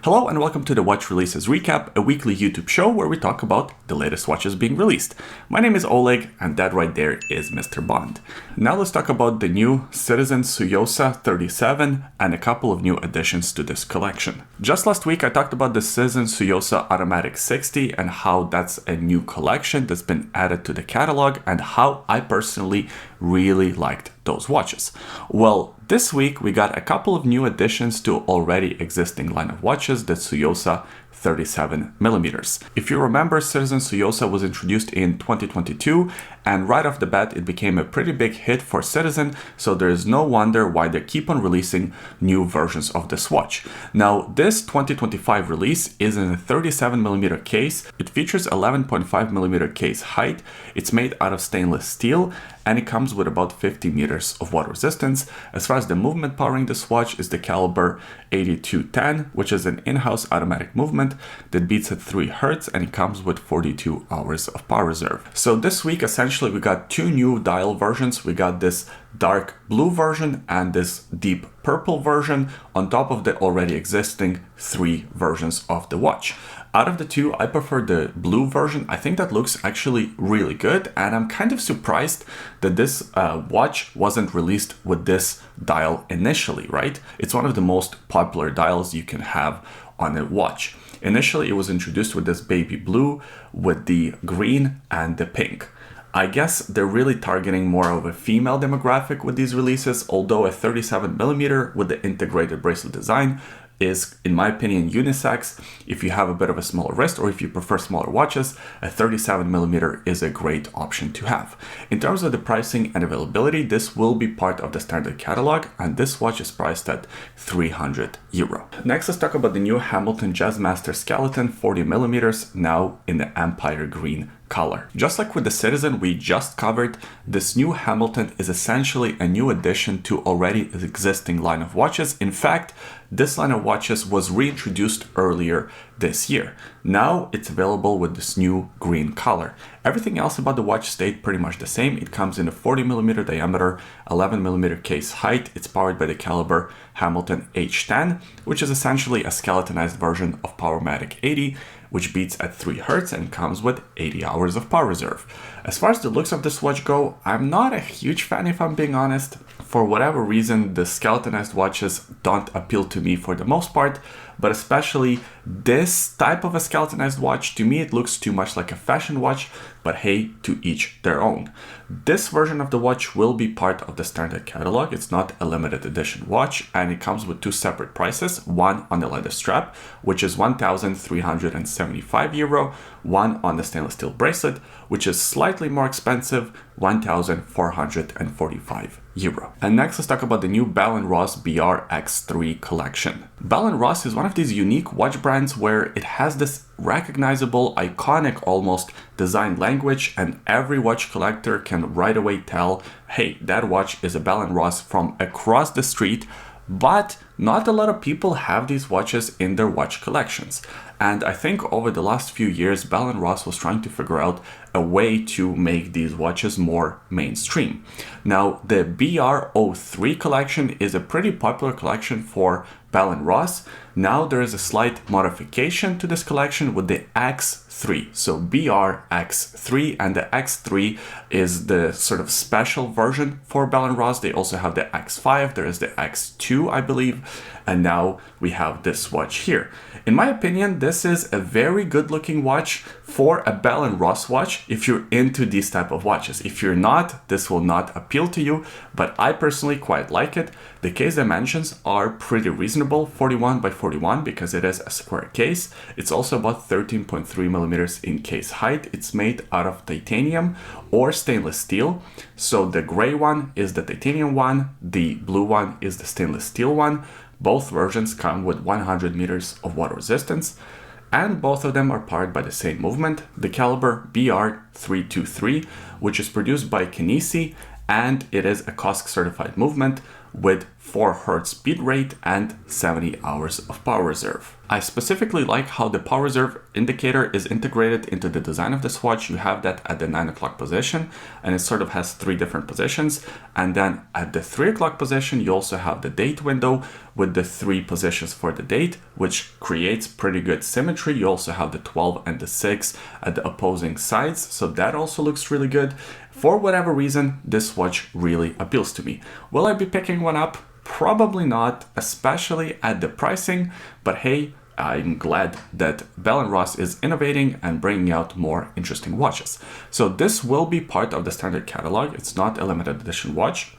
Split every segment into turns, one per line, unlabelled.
Hello and welcome to the Watch Releases Recap, a weekly YouTube show where we talk about the latest watches being released. My name is Oleg and that right there is Mr. Bond. Now let's talk about the new Citizen Tsuyosa 37 and a couple of new additions to this collection. Just last week I talked about the Citizen Tsuyosa Automatic 60 and how that's a new collection that's been added to the catalog and how I personally really liked those watches. Well, this week we got a couple of new additions to already existing line of watches, the Tsuyosa 37mm. If you remember, Citizen Tsuyosa was introduced in 2022 and right off the bat it became a pretty big hit for Citizen, so there is no wonder why they keep on releasing new versions of this watch. Now this 2025 release is in a 37mm case. It features 11.5mm case height, it's made out of stainless steel, and it comes with about 50 meters of water resistance. As far as the movement powering this watch is the caliber 8210, which is an in-house automatic movement that beats at 3 Hz and it comes with 42 hours of power reserve. So this week essentially we got two new dial versions. We got this dark blue version and this deep purple version on top of the already existing 3 versions of the watch. Out of the two, I prefer the blue version. I think that looks actually really good, and I'm kind of surprised that this watch wasn't released with this dial initially, right? It's one of the most popular dials you can have on a watch. Initially, it was introduced with this baby blue, with the green and the pink. I guess they're really targeting more of a female demographic with these releases, although a 37mm with the integrated bracelet design is, in my opinion, unisex. If you have a bit of a smaller wrist or if you prefer smaller watches, a 37mm is a great option to have. In terms of the pricing and availability, this will be part of the standard catalog, and this watch is priced at €300. Next, let's talk about the new Hamilton Jazzmaster Skeleton 40mm, now in the Empire Green color. Just like with the Citizen we just covered, this new Hamilton is essentially a new addition to already existing line of watches. In fact, this line of watches was reintroduced earlier this year. Now it's available with this new green color. Everything else about the watch stayed pretty much the same. It comes in a 40mm diameter, 11mm case height. It's powered by the caliber Hamilton H10, which is essentially a skeletonized version of Powermatic 80, which beats at 3 Hz and comes with 80 hours of power reserve. As far as the looks of this watch go, I'm not a huge fan if I'm being honest. For whatever reason, the skeletonized watches don't appeal to me for the most part, but especially this type of a skeletonized watch, to me it looks too much like a fashion watch, but hey, to each their own. This version of the watch will be part of the standard catalog. It's not a limited edition watch, and it comes with two separate prices, one on the leather strap, which is €1,375, one on the stainless steel bracelet, which is slightly more expensive, €1,445. And next, let's talk about the new Bell & Ross BR-X3 collection. Bell & Ross is one of these unique watch brands where it has this recognizable, iconic almost design language, and every watch collector can right away tell, hey, that watch is a Bell & Ross from across the street. But not a lot of people have these watches in their watch collections. And I think over the last few years, Bell & Ross was trying to figure out a way to make these watches more mainstream. Now, the BR-03 collection is a pretty popular collection for Bell & Ross. Now there is a slight modification to this collection with the X3. So BR-X3, and the X3 is the sort of special version for Bell & Ross. They also have the X5, there is the X2, I believe, and now we have this watch here. In my opinion, this is a very good looking watch for a Bell & Ross watch if you're into these type of watches. If you're not, this will not appeal to you, but I personally quite like it. The case dimensions are pretty reasonable, 41 by 41, because it is a square case. It's also about 13.3mm in case height. It's made out of titanium or stainless steel. So the gray one is the titanium one, the blue one is the stainless steel one. Both versions come with 100 meters of water resistance, and both of them are powered by the same movement, the caliber BR-323, which is produced by Finissimo, and it is a COSC certified movement, with 4 Hz beat rate and 70 hours of power reserve. I specifically like how the power reserve indicator is integrated into the design of this watch. You have that at the 9 o'clock position, and it sort of has 3 different positions. And then at the 3 o'clock position, you also have the date window with the 3 positions for the date, which creates pretty good symmetry. You also have the 12 and the 6 at the opposing sides, so that also looks really good. For whatever reason, this watch really appeals to me. Will I be picking one up? Probably not, especially at the pricing, but hey, I'm glad that Bell & Ross is innovating and bringing out more interesting watches. So this will be part of the standard catalog. It's not a limited edition watch.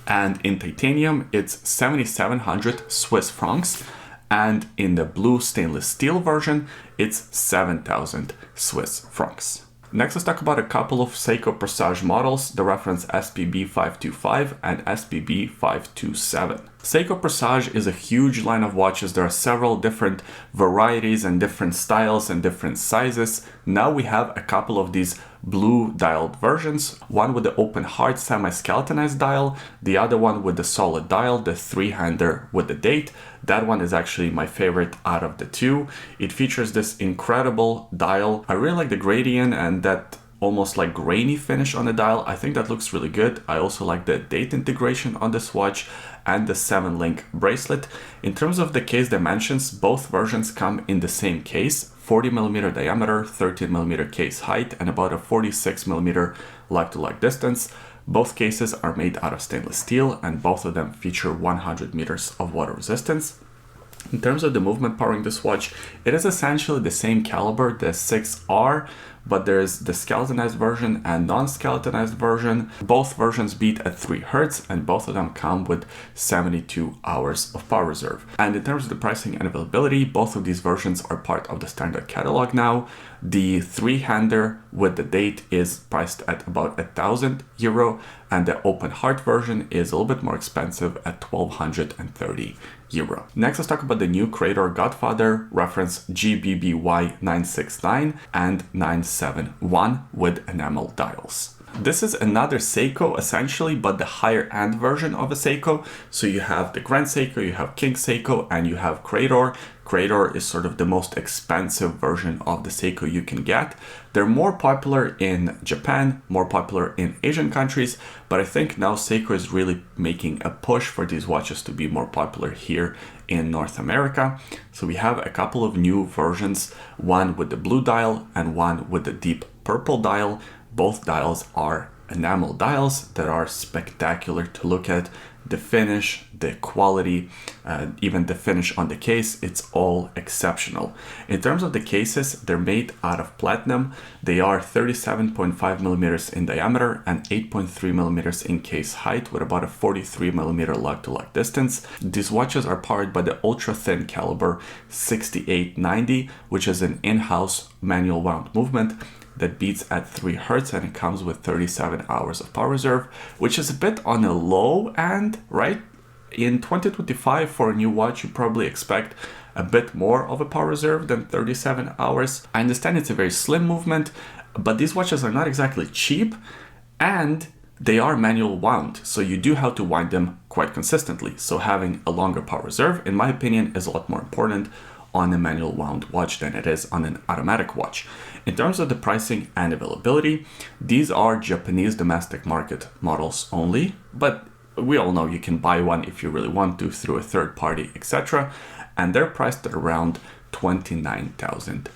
And in titanium, it's 7,700 Swiss francs. And in the blue stainless steel version, it's 7,000 Swiss francs. Next, let's talk about a couple of Seiko Presage models, the reference SPB525 and SPB527. Seiko Presage is a huge line of watches. There are several different varieties and different styles and different sizes. Now we have a couple of these blue dialed versions, one with the open heart semi-skeletonized dial, the other one with the solid dial, the 3-hander with the date. That one is actually my favorite out of the two. It features this incredible dial. I really like the gradient and that almost like grainy finish on the dial. I think that looks really good. I also like the date integration on this watch and the 7-link bracelet. In terms of the case dimensions, both versions come in the same case, 40mm diameter, 13mm case height, and about a 46mm lug-to-lug distance. Both cases are made out of stainless steel, and both of them feature 100 meters of water resistance. In terms of the movement powering this watch, it is essentially the same caliber, the 6R, but there's the skeletonized version and non-skeletonized version. Both versions beat at 3 Hz, and both of them come with 72 hours of power reserve. And in terms of the pricing and availability, both of these versions are part of the standard catalog now. The 3-hander with the date is priced at about €1,000, and the open heart version is a little bit more expensive at €1,230. Next, let's talk about the new Credor Goldfeather reference GBBY 969 and 971 with enamel dials. This is another Seiko essentially, but the higher end version of a Seiko. So you have the Grand Seiko, you have King Seiko, and you have Credor. Credor is sort of the most expensive version of the Seiko you can get. They're more popular in Japan, more popular in Asian countries, but I think now Seiko is really making a push for these watches to be more popular here in North America. So we have a couple of new versions, one with the blue dial and one with the deep purple dial. Both dials are enamel dials that are spectacular to look at. The finish, the quality, even the finish on the case, it's all exceptional. In terms of the cases, they're made out of platinum. They are 37.5 millimeters in diameter and 8.3 millimeters in case height with about a 43 millimeter lug-to-lug distance. These watches are powered by the ultra-thin caliber 6890, which is an in-house manual wound movement that beats at 3 Hz, and it comes with 37 hours of power reserve, which is a bit on the low end, right? In 2025, for a new watch, you probably expect a bit more of a power reserve than 37 hours. I understand it's a very slim movement, but these watches are not exactly cheap, and they are manual wound, so you do have to wind them quite consistently. So having a longer power reserve, in my opinion, is a lot more important on a manual wound watch than it is on an automatic watch. In terms of the pricing and availability, these are Japanese domestic market models only, but we all know you can buy one if you really want to through a third party, etc. And they're priced at around €29,000.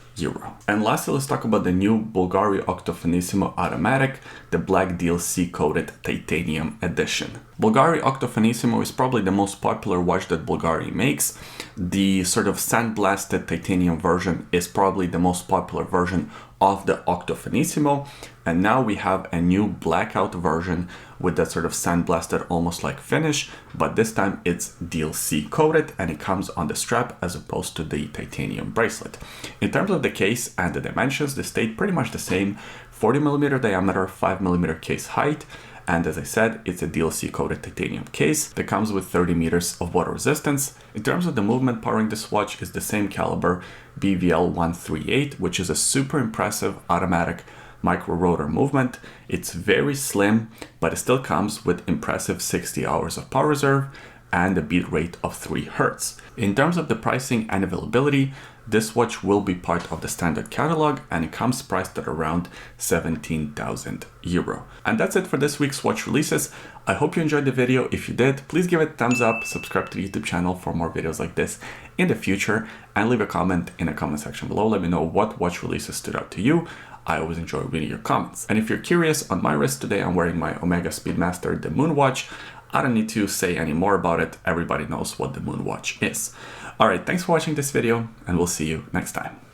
And lastly, let's talk about the new Bulgari Octo Finissimo Automatic, the black DLC coated titanium edition. Bulgari Octo Finissimo is probably the most popular watch that Bulgari makes. The sort of sandblasted titanium version is probably the most popular version of the Octo Finissimo, and now we have a new blackout version with that sort of sandblasted almost like finish, but this time it's DLC coated and it comes on the strap as opposed to the titanium bracelet. In terms of the case and the dimensions, they stayed pretty much the same, 40mm diameter, 5mm case height, and as I said, it's a DLC coated titanium case that comes with 30 meters of water resistance. In terms of the movement powering this watch is the same caliber BVL 138, which is a super impressive automatic micro rotor movement. It's very slim, but it still comes with impressive 60 hours of power reserve and a beat rate of 3 Hz. In terms of the pricing and availability, this watch will be part of the standard catalog and it comes priced at around 17,000 euro. And that's it for this week's watch releases. I hope you enjoyed the video. If you did, please give it a thumbs up, subscribe to the YouTube channel for more videos like this in the future, and leave a comment in the comment section below. Let me know what watch releases stood out to you. I always enjoy reading your comments. And if you're curious, on my wrist today, I'm wearing my Omega Speedmaster, the Moon Watch. I don't need to say any more about it. Everybody knows what the Moon Watch is. All right, thanks for watching this video, and we'll see you next time.